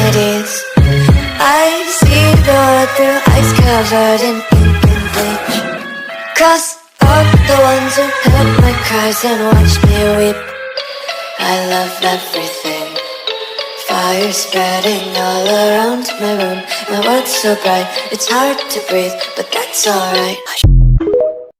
remedies. I see the world through ice covered in ink and bleach. Cross out the ones who heard my cries and watched me weep. I love everything. Fire spreading all around my room. My world's so bright, it's hard to breathe, but that's alright.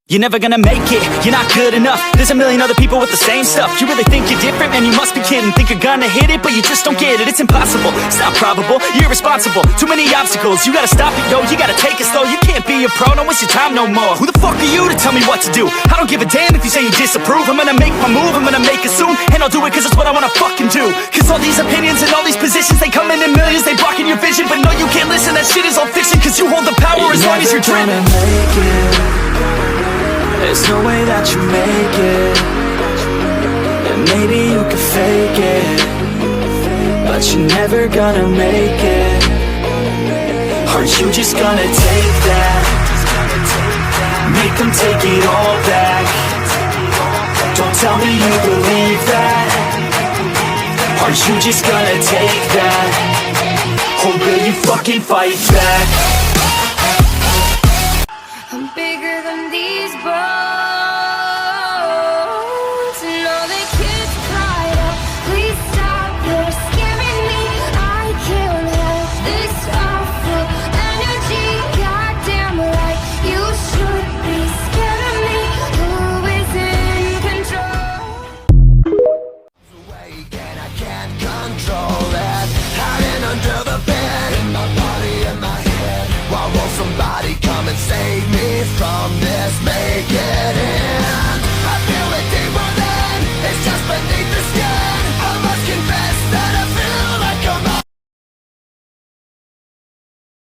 You're never gonna make it, you're not good enough. There's a million other people with the same stuff. You really think you're different? Man, you must be kidding. Think you're gonna hit it, but you just don't get it. It's impossible, it's not probable, you're irresponsible. Too many obstacles, you gotta stop it, yo. You gotta take it slow, you can't be a pro. Don't waste your time no more. Who the fuck are you to tell me what to do? I don't give a damn if you say you disapprove. I'm gonna make my move, I'm gonna make it soon. And I'll do it cause it's what I wanna fucking do. Cause all these opinions and all these positions, they come in millions, they blocking your vision. But no, you can't listen, that shit is all fiction. Cause you hold the power as long as you're dreaming. There's no way that you make it. And maybe you can fake it, but you're never gonna make it. Are you just gonna take that? Make them take it all back. Don't tell me you believe that. Are you just gonna take that? Or will you fucking fight back? I'm bigger than these bones, and all the kids cry out, please stop, you're scaring me. I can't help this awful energy. Goddamn right, you should be scared of me. Who is in control? Awake and I can't control it. Hiding under the bed, in my body and my head. Why won't somebody come and save me from